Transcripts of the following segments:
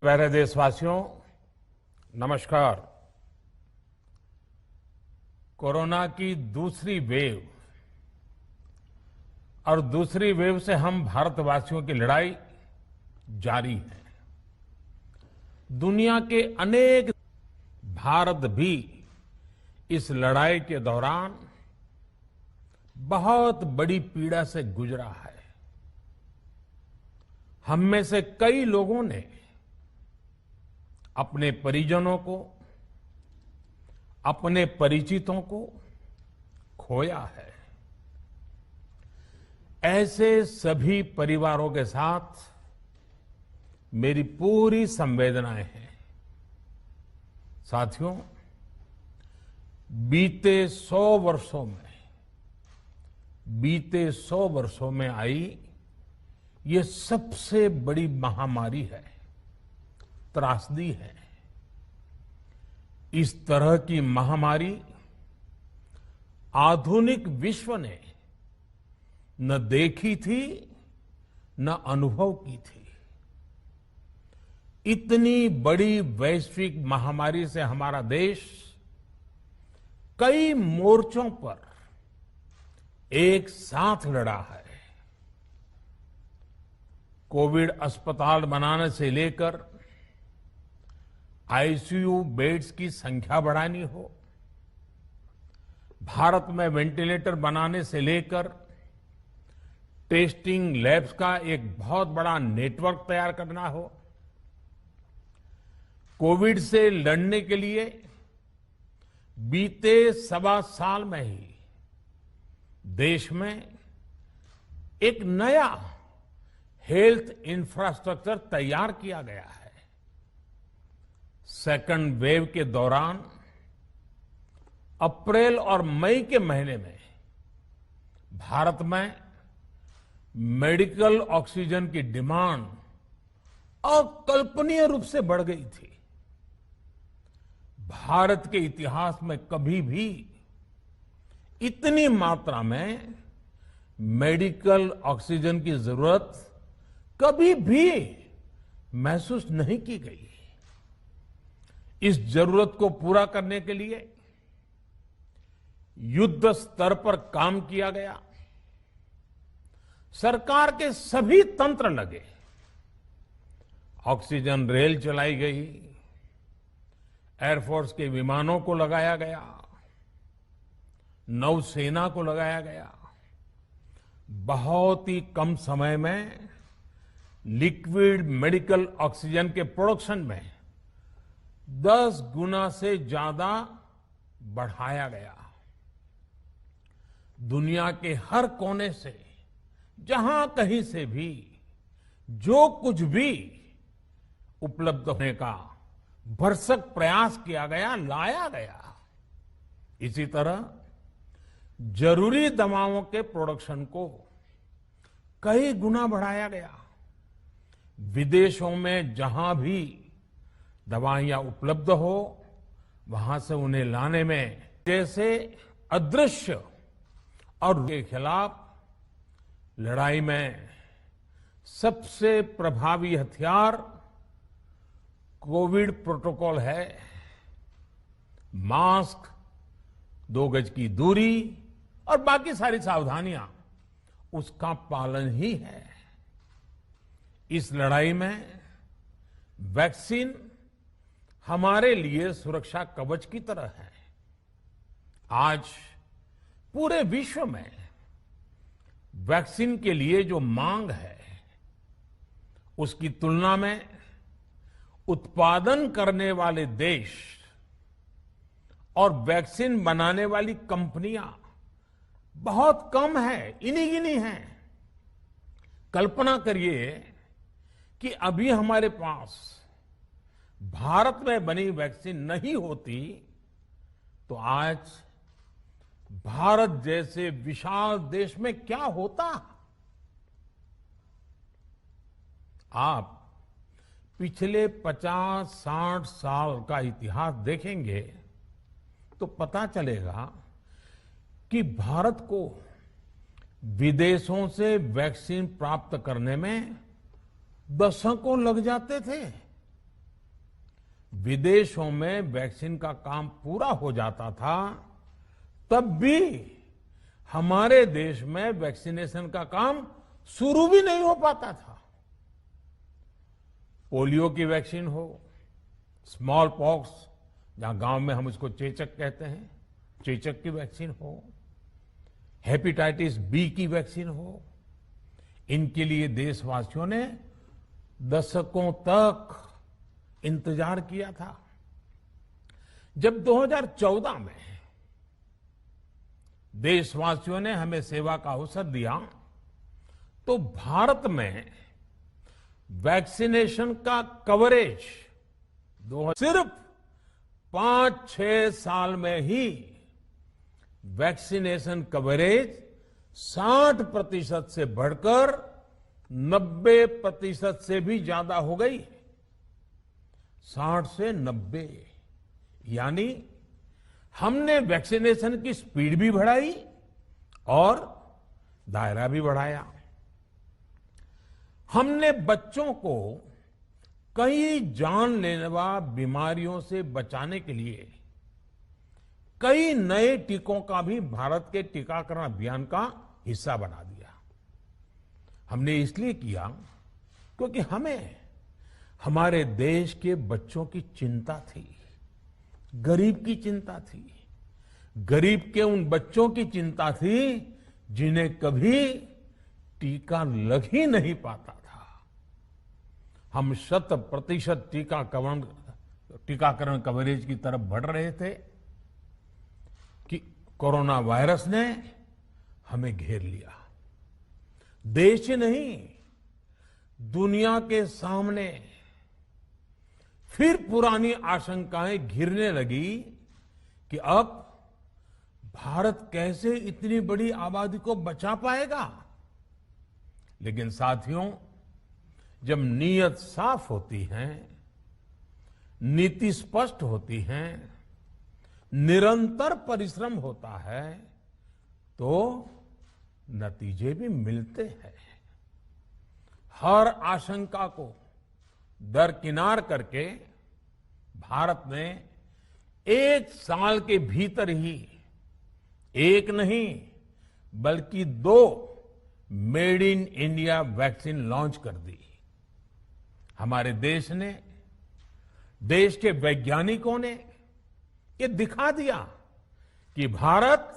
प्यारे देशवासियों, नमस्कार। कोरोना की दूसरी वेव और दूसरी वेव से हम भारतवासियों की लड़ाई जारी है। दुनिया के अनेक भारत भी इस लड़ाई के दौरान बहुत बड़ी पीड़ा से गुजरा है। हम में से कई लोगों ने अपने परिजनों को, अपने परिचितों को खोया है। ऐसे सभी परिवारों के साथ मेरी पूरी संवेदनाएं हैं। साथियों, बीते 100 वर्षों में आई ये सबसे बड़ी महामारी है, त्रासदी है। इस तरह की महामारी आधुनिक विश्व ने न देखी थी, न अनुभव की थी। इतनी बड़ी वैश्विक महामारी से हमारा देश कई मोर्चों पर एक साथ लड़ा है। कोविड अस्पताल बनाने से लेकर आईसीयू बेड्स की संख्या बढ़ानी हो, भारत में वेंटिलेटर बनाने से लेकर टेस्टिंग लैब्स का एक बहुत बड़ा नेटवर्क तैयार करना हो, कोविड से लड़ने के लिए बीते 1.25 साल में ही देश में एक नया हेल्थ इंफ्रास्ट्रक्चर तैयार किया गया है। सेकंड वेव के दौरान अप्रैल और मई के महीने में भारत में मेडिकल ऑक्सीजन की डिमांड अकल्पनीय रूप से बढ़ गई थी। भारत के इतिहास में कभी भी इतनी मात्रा में मेडिकल ऑक्सीजन की जरूरत कभी भी महसूस नहीं की गई। इस जरूरत को पूरा करने के लिए युद्ध स्तर पर काम किया गया। सरकार के सभी तंत्र लगे। ऑक्सीजन रेल चलाई गई, एयरफोर्स के विमानों को लगाया गया, नौसेना को लगाया गया। बहुत ही कम समय में लिक्विड मेडिकल ऑक्सीजन के प्रोडक्शन में 10 गुना से ज्यादा बढ़ाया गया। दुनिया के हर कोने से, जहां कहीं से भी जो कुछ भी उपलब्ध होने का भरसक प्रयास किया गया, लाया गया। इसी तरह जरूरी दवाओं के प्रोडक्शन को कई गुना बढ़ाया गया। विदेशों में जहां भी दवाइयां उपलब्ध हो, वहां से उन्हें लाने में जैसे अदृश्य और के खिलाफ लड़ाई में सबसे प्रभावी हथियार कोविड प्रोटोकॉल है। मास्क, 2 गज की दूरी और बाकी सारी सावधानियां, उसका पालन ही है। इस लड़ाई में वैक्सीन हमारे लिए सुरक्षा कवच की तरह है। आज पूरे विश्व में वैक्सीन के लिए जो मांग है, उसकी तुलना में उत्पादन करने वाले देश और वैक्सीन बनाने वाली कंपनियां बहुत कम है, इन्हीं गिनी हैं। कल्पना करिए कि अभी हमारे पास भारत में बनी वैक्सीन नहीं होती तो आज भारत जैसे विशाल देश में क्या होता। आप पिछले 50-60 साल का इतिहास देखेंगे तो पता चलेगा कि भारत को विदेशों से वैक्सीन प्राप्त करने में दशकों लग जाते थे। विदेशों में वैक्सीन का काम पूरा हो जाता था, तब भी हमारे देश में वैक्सीनेशन का काम शुरू भी नहीं हो पाता था। पोलियो की वैक्सीन हो, स्मॉल पॉक्स, जहां गांव में हम इसको चेचक कहते हैं, चेचक की वैक्सीन हो, हेपेटाइटिस बी की वैक्सीन हो, इनके लिए देशवासियों ने दशकों तक इंतजार किया था। जब 2014 में देशवासियों ने हमें सेवा का अवसर दिया, तो भारत में वैक्सीनेशन का कवरेज सिर्फ 5-6 साल में ही वैक्सीनेशन कवरेज 60% से बढ़कर 90% से भी ज्यादा हो गई। 60 से 90, यानी हमने वैक्सीनेशन की स्पीड भी बढ़ाई और दायरा भी बढ़ाया। हमने बच्चों को कई जानलेवा बीमारियों से बचाने के लिए कई नए टीकों का भी भारत के टीकाकरण अभियान का हिस्सा बना दिया। हमने इसलिए किया क्योंकि हमें हमारे देश के बच्चों की चिंता थी, गरीब की चिंता थी, गरीब के उन बच्चों की चिंता थी जिन्हें कभी टीका लग ही नहीं पाता था। हम 100% टीकाकरण कवरेज की तरफ बढ़ रहे थे कि कोरोना वायरस ने हमें घेर लिया। देश ही नहीं, दुनिया के सामने फिर पुरानी आशंकाएं घिरने लगी कि अब भारत कैसे इतनी बड़ी आबादी को बचा पाएगा। लेकिन साथियों, जब नीयत साफ होती है, नीति स्पष्ट होती है, निरंतर परिश्रम होता है, तो नतीजे भी मिलते हैं। हर आशंका को दरकिनार करके भारत ने 1 साल के भीतर ही एक नहीं बल्कि 2 made in India vaccine launch कर दी। हमारे देश ने, देश के वैज्ञानिकों ने ये दिखा दिया कि भारत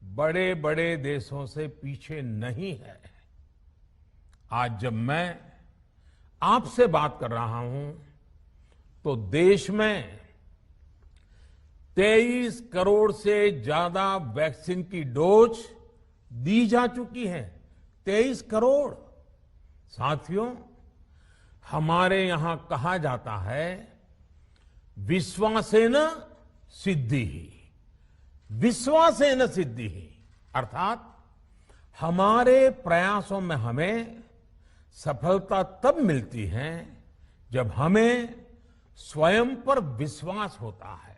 बड़े बड़े देशों से पीछे नहीं है। आज जब मैं आपसे बात कर रहा हूं, तो देश में 23 करोड़ से ज्यादा वैक्सीन की डोज दी जा चुकी है। 23 करोड़। साथियों, हमारे यहां कहा जाता है, विश्वासेन सिद्धिः, विश्वासेन सिद्धिः, अर्थात हमारे प्रयासों में हमें सफलता तब मिलती है जब हमें स्वयं पर विश्वास होता है।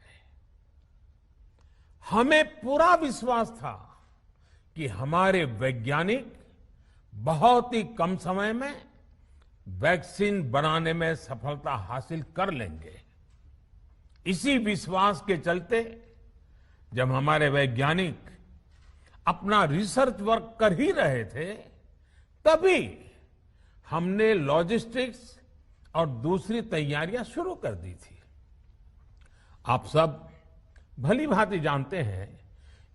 हमें पूरा विश्वास था कि हमारे वैज्ञानिक बहुत ही कम समय में वैक्सीन बनाने में सफलता हासिल कर लेंगे। इसी विश्वास के चलते जब हमारे वैज्ञानिक अपना रिसर्च वर्क कर ही रहे थे, तभी हमने लॉजिस्टिक्स और दूसरी तैयारियां शुरू कर दी थी। आप सब भली भांति जानते हैं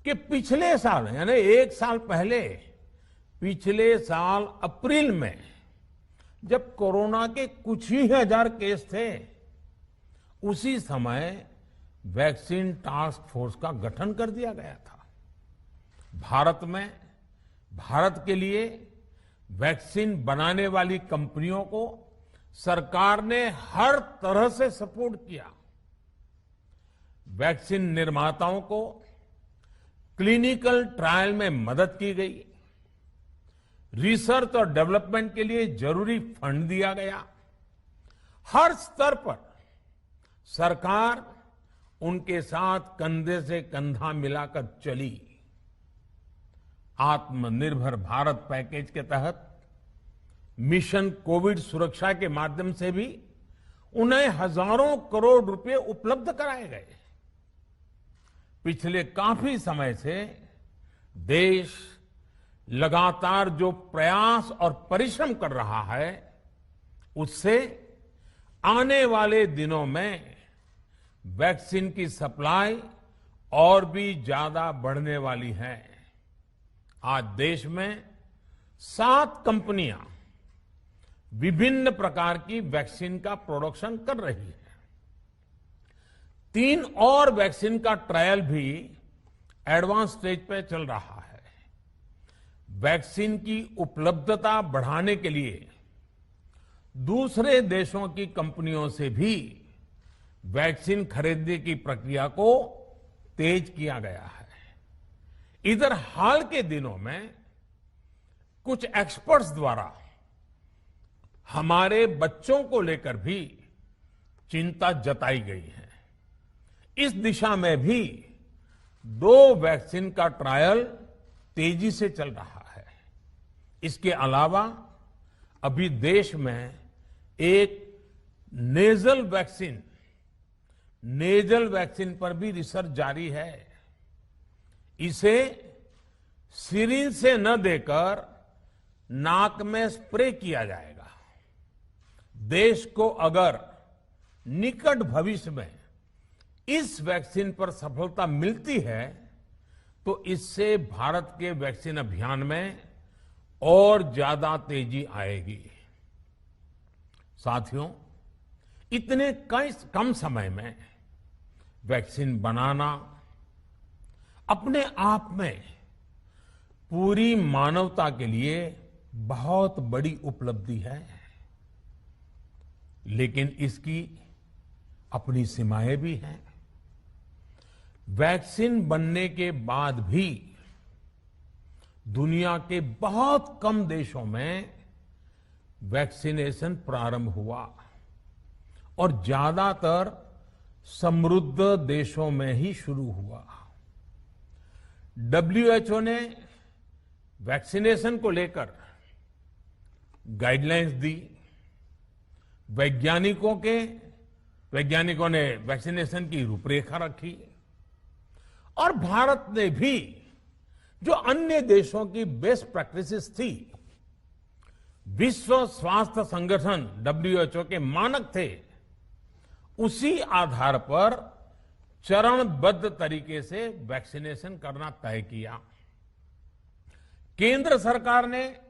कि पिछले साल, यानी 1 साल पहले, पिछले साल अप्रैल में जब कोरोना के कुछ ही हजार केस थे, उसी समय वैक्सीन टास्क फोर्स का गठन कर दिया गया था। भारत में, भारत के लिए वैक्सीन बनाने वाली कंपनियों को सरकार ने हर तरह से सपोर्ट किया। वैक्सीन निर्माताओं को क्लिनिकल ट्रायल में मदद की गई, रिसर्च और डेवलपमेंट के लिए जरूरी फंड दिया गया। हर स्तर पर सरकार उनके साथ कंधे से कंधा मिलाकर चली। आत्मनिर्भर भारत पैकेज के तहत मिशन कोविड सुरक्षा के माध्यम से भी उन्हें हजारों करोड़ रुपए उपलब्ध कराए गए। पिछले काफी समय से देश लगातार जो प्रयास और परिश्रम कर रहा है, उससे आने वाले दिनों में वैक्सीन की सप्लाई और भी ज्यादा बढ़ने वाली है। आज देश में 7 कंपनियां विभिन्न प्रकार की वैक्सीन का प्रोडक्शन कर रही है। 3 और वैक्सीन का ट्रायल भी एडवांस स्टेज पे चल रहा है। वैक्सीन की उपलब्धता बढ़ाने के लिए दूसरे देशों की कंपनियों से भी वैक्सीन खरीदने की प्रक्रिया को तेज किया गया है। इधर हाल के दिनों में कुछ एक्सपर्ट्स द्वारा हमारे बच्चों को लेकर भी चिंता जताई गई है। इस दिशा में भी 2 वैक्सीन का ट्रायल तेजी से चल रहा है। इसके अलावा अभी देश में एक नेजल वैक्सीन पर भी रिसर्च जारी है। इसे सिरिंज से न देकर नाक में स्प्रे किया जाएगा। देश को अगर निकट भविष्य में इस वैक्सीन पर सफलता मिलती है तो इससे भारत के वैक्सीन अभियान में और ज्यादा तेजी आएगी। साथियों, इतने कम समय में वैक्सीन बनाना अपने आप में पूरी मानवता के लिए बहुत बड़ी उपलब्धि है, लेकिन इसकी अपनी सीमाएं भी हैं। वैक्सीन बनने के बाद भी दुनिया के बहुत कम देशों में वैक्सीनेशन प्रारंभ हुआ और ज्यादातर समृद्ध देशों में ही शुरू हुआ। WHO ने वैक्सीनेशन को लेकर गाइडलाइंस दी। वैज्ञानिकों ने वैक्सीनेशन की रूपरेखा रखी और भारत ने भी जो अन्य देशों की बेस्ट प्रैक्टिसेस थी, विश्व स्वास्थ्य संगठन WHO के मानक थे, उसी आधार पर चरणबद्ध तरीके से वैक्सीनेशन करना तय किया। केंद्र सरकार ने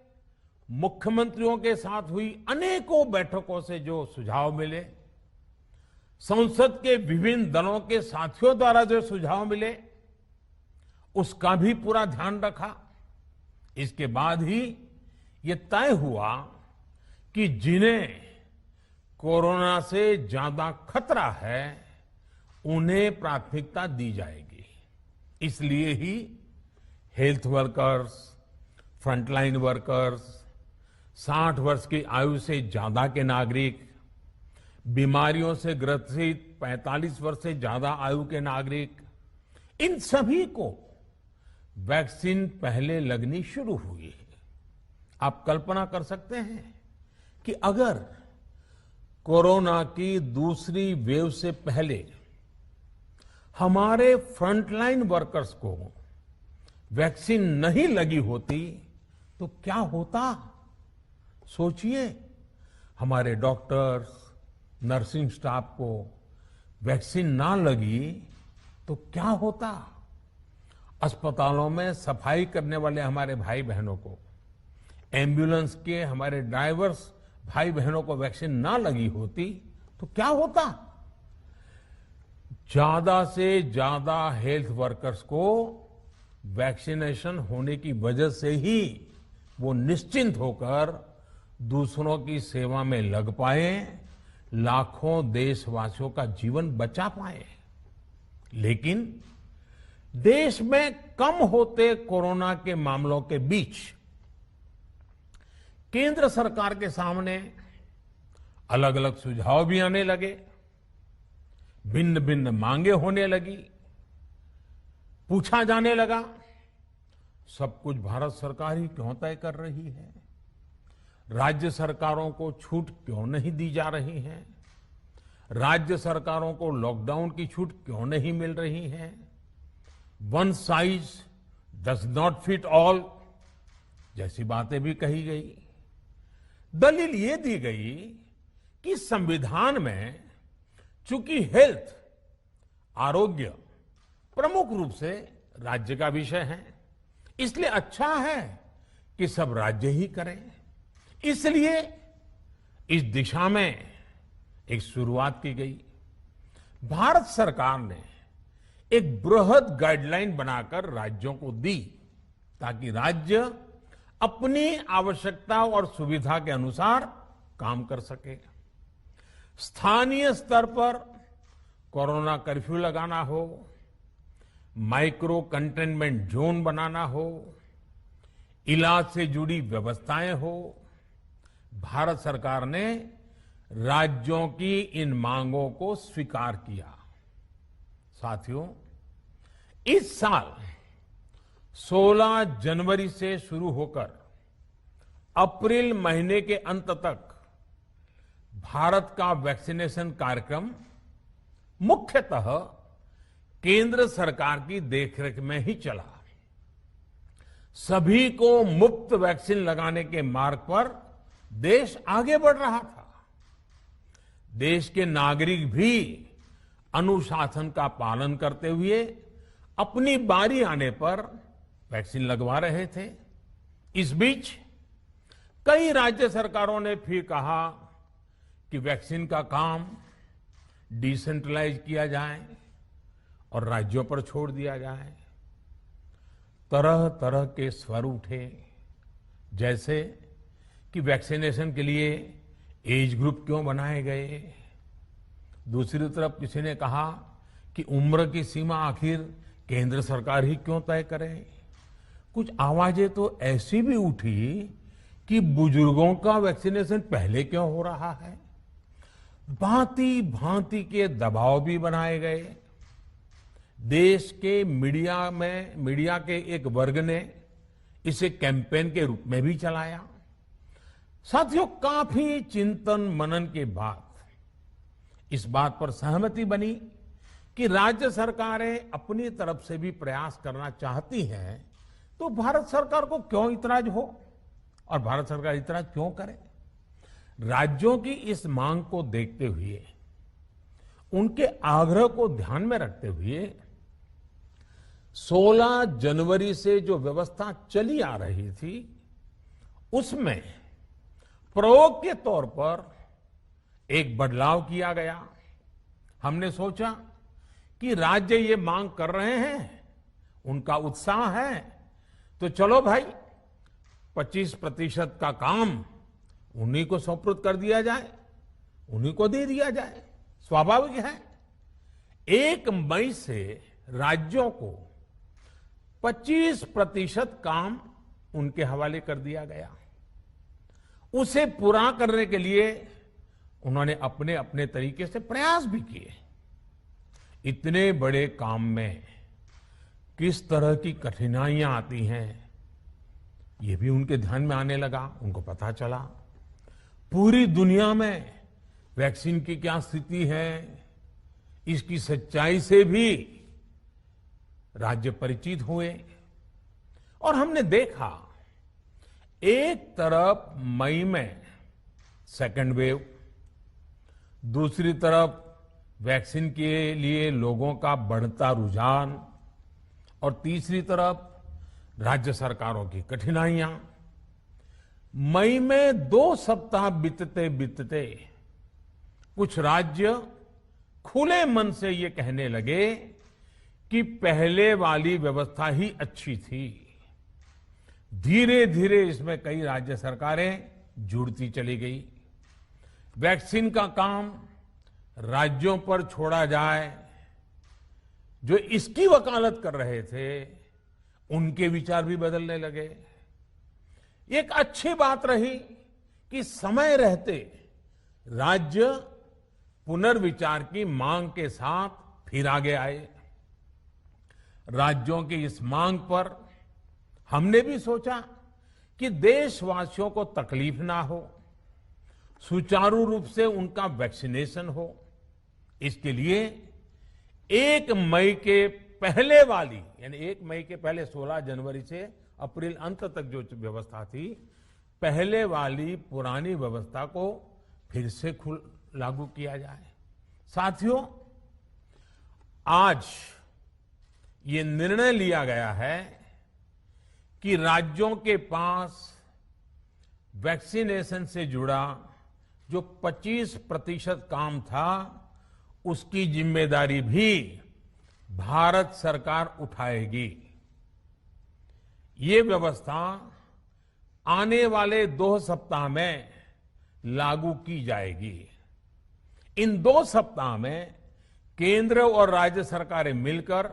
मुख्यमंत्रियों के साथ हुई अनेकों बैठकों से जो सुझाव मिले, संसद के विभिन्न दलों के साथियों द्वारा जो सुझाव मिले, उसका भी पूरा ध्यान रखा। इसके बाद ही ये तय हुआ कि जिन्हें कोरोना से ज्यादा खतरा है उन्हें प्राथमिकता दी जाएगी। इसलिए ही हेल्थ वर्कर्स, फ्रंटलाइन वर्कर्स, 60 वर्ष की आयु से ज्यादा के नागरिक, बीमारियों से ग्रसित 45 वर्ष से ज्यादा आयु के नागरिक, इन सभी को वैक्सीन पहले लगनी शुरू हुई है। आप कल्पना कर सकते हैं कि अगर कोरोना की दूसरी वेव से पहले हमारे फ्रंटलाइन वर्कर्स को वैक्सीन नहीं लगी होती तो क्या होता? सोचिए, हमारे डॉक्टर्स, नर्सिंग स्टाफ को वैक्सीन ना लगी तो क्या होता? अस्पतालों में सफाई करने वाले हमारे भाई बहनों को, एम्बुलेंस के हमारे ड्राइवर्स भाई बहनों को वैक्सीन ना लगी होती तो क्या होता? ज्यादा से ज्यादा हेल्थ वर्कर्स को वैक्सीनेशन होने की वजह से ही वो निश्चिंत होकर दूसरों की सेवा में लग पाए, लाखों देशवासियों का जीवन बचा पाए। लेकिन देश में कम होते कोरोना के मामलों के बीच केंद्र सरकार के सामने अलग अलग सुझाव भी आने लगे, भिन्न भिन्न मांगे होने लगी, पूछा जाने लगा, सब कुछ भारत सरकार ही क्यों तय कर रही है? राज्य सरकारों को छूट क्यों नहीं दी जा रही है? राज्य सरकारों को लॉकडाउन की छूट क्यों नहीं मिल रही है? One size does not fit all जैसी बातें भी कही गई। दलील ये दी गई कि संविधान में चूंकि हेल्थ, आरोग्य प्रमुख रूप से राज्य का विषय है, इसलिए अच्छा है कि सब राज्य ही करें। इसलिए इस दिशा में एक शुरुआत की गई। भारत सरकार ने एक बृहद गाइडलाइन बनाकर राज्यों को दी ताकि राज्य अपनी आवश्यकता और सुविधा के अनुसार काम कर सके। स्थानीय स्तर पर कोरोना कर्फ्यू लगाना हो, माइक्रो कंटेनमेंट जोन बनाना हो, इलाज से जुड़ी व्यवस्थाएं हो, भारत सरकार ने राज्यों की इन मांगों को स्वीकार किया। साथियों, इस साल 16 जनवरी से शुरू होकर अप्रैल महीने के अंत तक भारत का वैक्सीनेशन कार्यक्रम मुख्यतः केंद्र सरकार की देखरेख में ही चला। सभी को मुफ्त वैक्सीन लगाने के मार्ग पर देश आगे बढ़ रहा था। देश के नागरिक भी अनुशासन का पालन करते हुए अपनी बारी आने पर वैक्सीन लगवा रहे थे। इस बीच कई राज्य सरकारों ने फिर कहा कि वैक्सीन का काम डिसेंट्रलाइज किया जाए और राज्यों पर छोड़ दिया जाए। तरह तरह के स्वर उठे, जैसे कि वैक्सीनेशन के लिए एज ग्रुप क्यों बनाए गए। दूसरी तरफ किसी ने कहा कि उम्र की सीमा आखिर केंद्र सरकार ही क्यों तय करे। कुछ आवाजें तो ऐसी भी उठी कि बुजुर्गों का वैक्सीनेशन पहले क्यों हो रहा है। भांति भांति के दबाव भी बनाए गए। देश के मीडिया के एक वर्ग ने इसे कैंपेन के रूप में भी चलाया। साथियों, काफी चिंतन मनन के बाद इस बात पर सहमति बनी कि राज्य सरकारें अपनी तरफ से भी प्रयास करना चाहती हैं, तो भारत सरकार को क्यों इतराज हो और भारत सरकार इतराज क्यों करे। राज्यों की इस मांग को देखते हुए, उनके आग्रह को ध्यान में रखते हुए 16 जनवरी से जो व्यवस्था चली आ रही थी, उसमें प्रयोग के तौर पर एक बदलाव किया गया। हमने सोचा कि राज्य ये मांग कर रहे हैं, उनका उत्साह है, तो चलो भाई 25% का काम उन्हीं को सुपुर्द कर दिया जाए, उन्हीं को दे दिया जाए। स्वाभाविक है 1 मई से राज्यों को 25% काम उनके हवाले कर दिया गया। उसे पूरा करने के लिए उन्होंने अपने अपने तरीके से प्रयास भी किए। इतने बड़े काम में किस तरह की कठिनाइयां आती हैं, ये भी उनके ध्यान में आने लगा। उनको पता चला पूरी दुनिया में वैक्सीन की क्या स्थिति है, इसकी सच्चाई से भी राज्य परिचित हुए। और हमने देखा, एक तरफ मई में सेकेंड वेव, दूसरी तरफ वैक्सीन के लिए लोगों का बढ़ता रुझान, और तीसरी तरफ राज्य सरकारों की कठिनाइयां। मई में 2 सप्ताह बीतते बीतते कुछ राज्य खुले मन से ये कहने लगे कि पहले वाली व्यवस्था ही अच्छी थी। धीरे धीरे इसमें कई राज्य सरकारें जुड़ती चली गई। वैक्सीन का काम राज्यों पर छोड़ा जाए। जो इसकी वकालत कर रहे थे, उनके विचार भी बदलने लगे। एक अच्छी बात रही कि समय रहते राज्य पुनर्विचार की मांग के साथ फिर आगे आए। राज्यों की इस मांग पर हमने भी सोचा कि देशवासियों को तकलीफ ना हो, सुचारू रूप से उनका वैक्सीनेशन हो। इसके लिए 1 मई के पहले वाली, यानी 1 मई के पहले 16 जनवरी से अप्रैल अंत तक जो व्यवस्था थी, पहले वाली पुरानी व्यवस्था को फिर से लागू किया जाए। साथियों, आज ये निर्णय लिया गया है कि राज्यों के पास वैक्सीनेशन से जुड़ा जो 25% काम था, उसकी जिम्मेदारी भी भारत सरकार उठाएगी। ये व्यवस्था आने वाले 2 सप्ताह में लागू की जाएगी। इन 2 सप्ताह में केंद्र और राज्य सरकारें मिलकर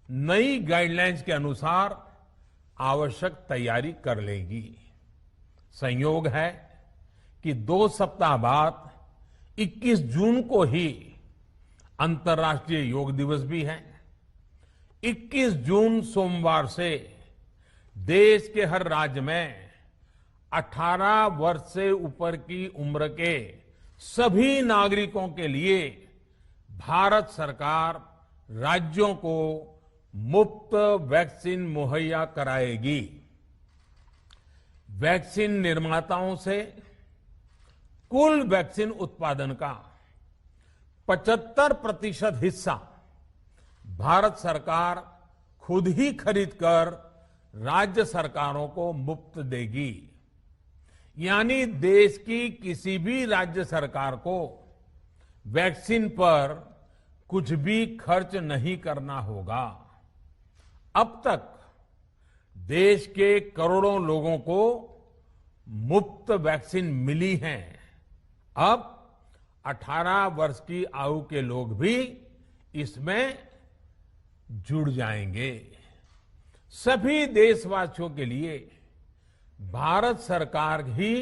नई गाइडलाइंस के अनुसार आवश्यक तैयारी कर लेंगी। संयोग है कि 2 सप्ताह बाद 21 जून को ही अंतर्राष्ट्रीय योग दिवस भी है। 21 जून सोमवार से देश के हर राज्य में 18 वर्ष से ऊपर की उम्र के सभी नागरिकों के लिए भारत सरकार राज्यों को मुफ्त वैक्सीन मुहैया कराएगी। वैक्सीन निर्माताओं से कुल वैक्सीन उत्पादन का 75% हिस्सा भारत सरकार खुद ही खरीदकर राज्य सरकारों को मुफ्त देगी। यानी देश की किसी भी राज्य सरकार को वैक्सीन पर कुछ भी खर्च नहीं करना होगा। अब तक देश के करोड़ों लोगों को मुफ्त वैक्सीन मिली है। अब 18 वर्ष की आयु के लोग भी इसमें जुड़ जाएंगे। सभी देशवासियों के लिए भारत सरकार ही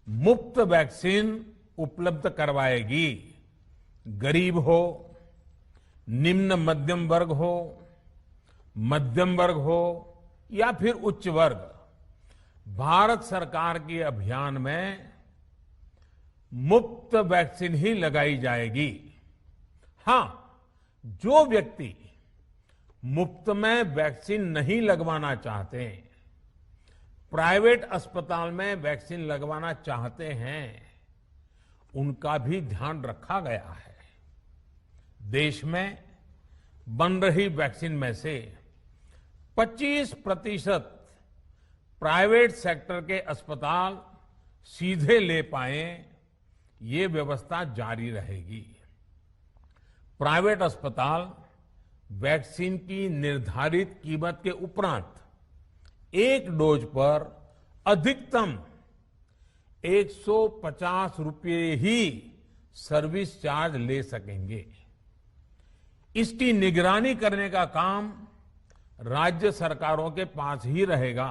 मुफ्त वैक्सीन उपलब्ध करवाएगी। गरीब हो, निम्न मध्यम वर्ग हो, मध्यम वर्ग हो या फिर उच्च वर्ग, भारत सरकार के अभियान में मुफ्त वैक्सीन ही लगाई जाएगी। हां, जो व्यक्ति मुफ्त में वैक्सीन नहीं लगवाना चाहते, प्राइवेट अस्पताल में वैक्सीन लगवाना चाहते हैं, उनका भी ध्यान रखा गया है। देश में बन रही वैक्सीन में से 25% प्राइवेट सेक्टर के अस्पताल सीधे ले पाए, ये व्यवस्था जारी रहेगी। प्राइवेट अस्पताल वैक्सीन की निर्धारित कीमत के उपरांत एक डोज पर अधिकतम 150 रुपये ही सर्विस चार्ज ले सकेंगे। इसकी निगरानी करने का काम राज्य सरकारों के पास ही रहेगा।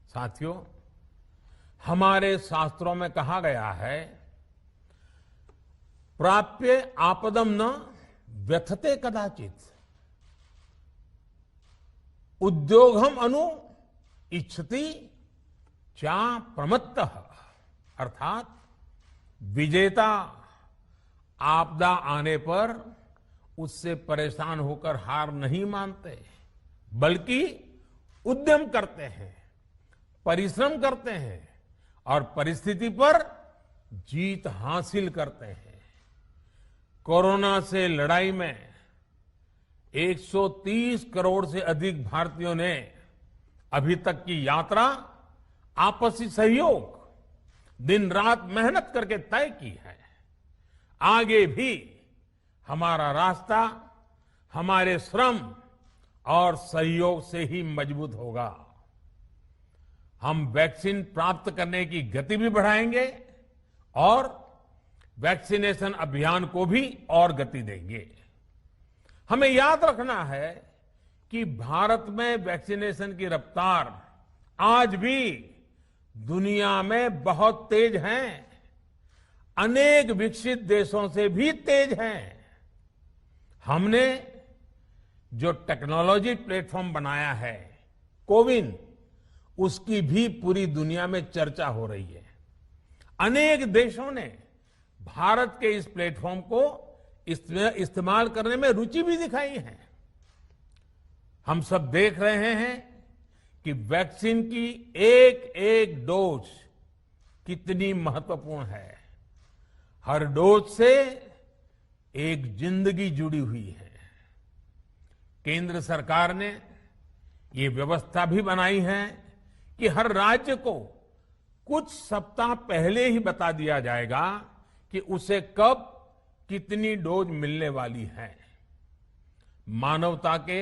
साथियों, हमारे शास्त्रों में कहा गया है, प्राप्य आपदम न व्यथते कदाचित, उद्योगम अनु इच्छति चा प्रमत्तः। अर्थात विजेता आपदा आने पर उससे परेशान होकर हार नहीं मानते, बल्कि उद्यम करते हैं, परिश्रम करते हैं और परिस्थिति पर जीत हासिल करते हैं। कोरोना से लड़ाई में 130 करोड़ से अधिक भारतीयों ने अभी तक की यात्रा आपसी सहयोग, दिन रात मेहनत करके तय की है। आगे भी हमारा रास्ता हमारे श्रम और सहयोग से ही मजबूत होगा। हम वैक्सीन प्राप्त करने की गति भी बढ़ाएंगे और वैक्सीनेशन अभियान को भी और गति देंगे। हमें याद रखना है कि भारत में वैक्सीनेशन की रफ्तार आज भी दुनिया में बहुत तेज है, अनेक विकसित देशों से भी तेज है। हमने जो टेक्नोलॉजी प्लेटफॉर्म बनाया है, कोविन, उसकी भी पूरी दुनिया में चर्चा हो रही है। अनेक देशों ने भारत के इस प्लेटफॉर्म को इसमें इस्तेमाल करने में रुचि भी दिखाई है। हम सब देख रहे हैं कि वैक्सीन की एक एक डोज कितनी महत्वपूर्ण है। हर डोज से एक जिंदगी जुड़ी हुई है। केंद्र सरकार ने ये व्यवस्था भी बनाई है कि हर राज्य को कुछ सप्ताह पहले ही बता दिया जाएगा कि उसे कब कितनी डोज मिलने वाली है। मानवता के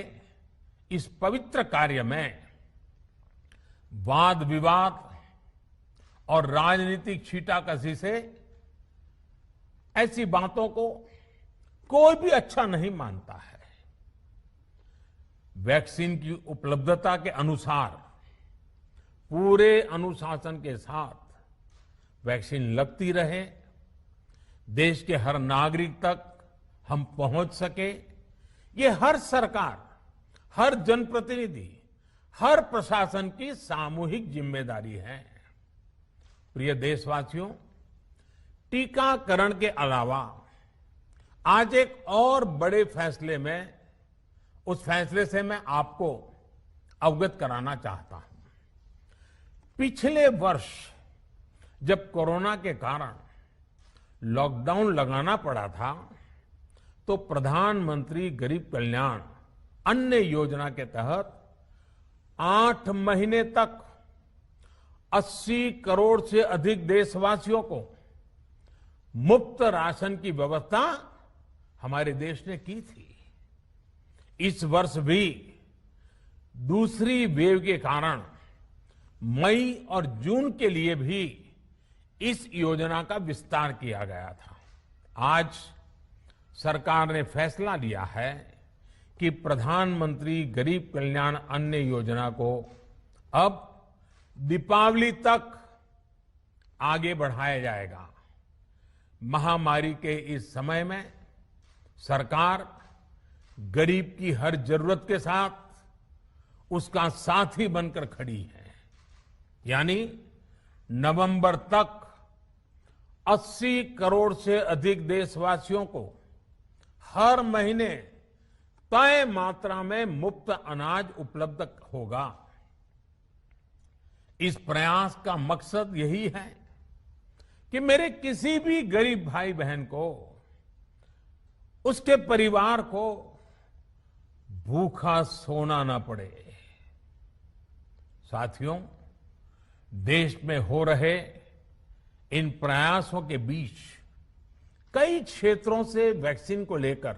इस पवित्र कार्य में वाद विवाद और राजनीतिक छींटाकशी से ऐसी बातों को कोई भी अच्छा नहीं मानता है। वैक्सीन की उपलब्धता के अनुसार पूरे अनुशासन के साथ वैक्सीन लगती रहे, देश के हर नागरिक तक हम पहुंच सके, ये हर सरकार, हर जनप्रतिनिधि, हर प्रशासन की सामूहिक जिम्मेदारी है। प्रिय देशवासियों, टीकाकरण के अलावा आज एक और बड़े फैसले में उस फैसले से मैं आपको अवगत कराना चाहता हूं। पिछले वर्ष जब कोरोना के कारण लॉकडाउन लगाना पड़ा था तो प्रधानमंत्री गरीब कल्याण अन्न योजना के तहत 8 महीने तक 80 करोड़ से अधिक देशवासियों को मुफ्त राशन की व्यवस्था हमारे देश ने की थी। इस वर्ष भी दूसरी वेव के कारण मई और जून के लिए भी इस योजना का विस्तार किया गया था। आज सरकार ने फैसला लिया है कि प्रधानमंत्री गरीब कल्याण अन्न योजना को अब दीपावली तक आगे बढ़ाया जाएगा। महामारी के इस समय में सरकार गरीब की हर जरूरत के साथ उसका साथी बनकर खड़ी है। यानी नवंबर तक 80 करोड़ से अधिक देशवासियों को हर महीने तय मात्रा में मुफ्त अनाज उपलब्ध होगा। इस प्रयास का मकसद यही है कि मेरे किसी भी गरीब भाई बहन को, उसके परिवार को भूखा सोना ना पड़े। साथियों, देश में हो रहे इन प्रयासों के बीच कई क्षेत्रों से वैक्सीन को लेकर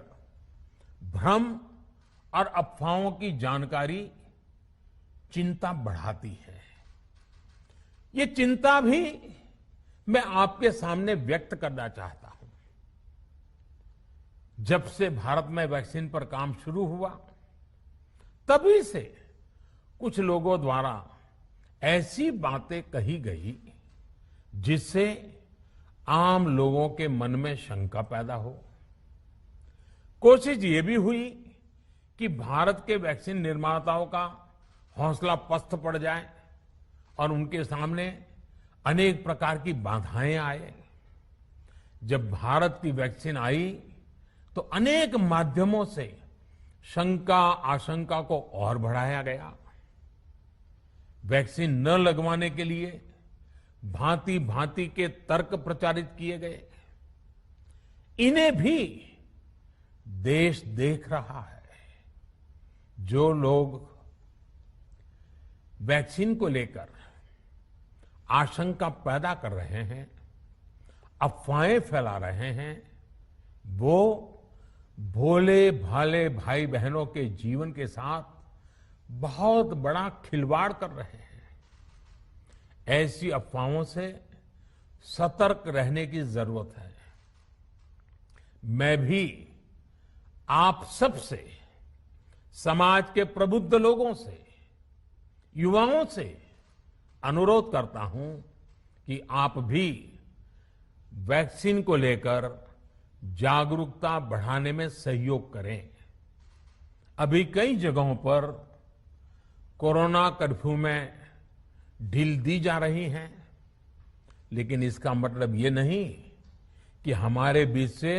भ्रम और अफवाहों की जानकारी चिंता बढ़ाती है। ये चिंता भी मैं आपके सामने व्यक्त करना चाहता हूं। जब से भारत में वैक्सीन पर काम शुरू हुआ, तभी से कुछ लोगों द्वारा ऐसी बातें कही गई जिससे आम लोगों के मन में शंका पैदा हो। कोशिश ये भी हुई कि भारत के वैक्सीन निर्माताओं का हौसला पस्त पड़ जाए और उनके सामने अनेक प्रकार की बाधाएं आए। जब भारत की वैक्सीन आई तो अनेक माध्यमों से शंका आशंका को और बढ़ाया गया। वैक्सीन न लगवाने के लिए भांति भांति के तर्क प्रचारित किए गए। इन्हें भी देश देख रहा है। जो लोग वैक्सीन को लेकर आशंका पैदा कर रहे हैं, अफवाहें फैला रहे हैं, वो भोले भाले भाई बहनों के जीवन के साथ बहुत बड़ा खिलवाड़ कर रहे हैं। ऐसी अफवाहों से सतर्क रहने की जरूरत है। मैं भी आप सबसे, समाज के प्रबुद्ध लोगों से, युवाओं से अनुरोध करता हूं कि आप भी वैक्सीन को लेकर जागरूकता बढ़ाने में सहयोग करें। अभी कई जगहों पर कोरोना कर्फ्यू में ढील दी जा रही है, लेकिन इसका मतलब ये नहीं कि हमारे बीच से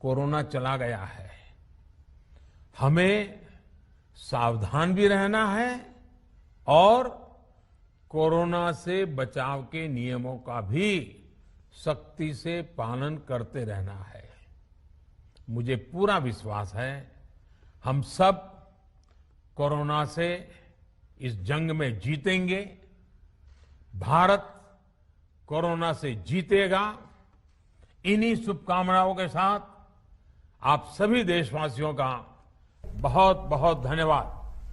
कोरोना चला गया है। हमें सावधान भी रहना है और कोरोना से बचाव के नियमों का भी सख्ती से पालन करते रहना है। मुझे पूरा विश्वास है हम सब कोरोना से इस जंग में जीतेंगे। भारत कोरोना से जीतेगा। इन्हीं शुभकामनाओं के साथ आप सभी देशवासियों का बहुत बहुत धन्यवाद।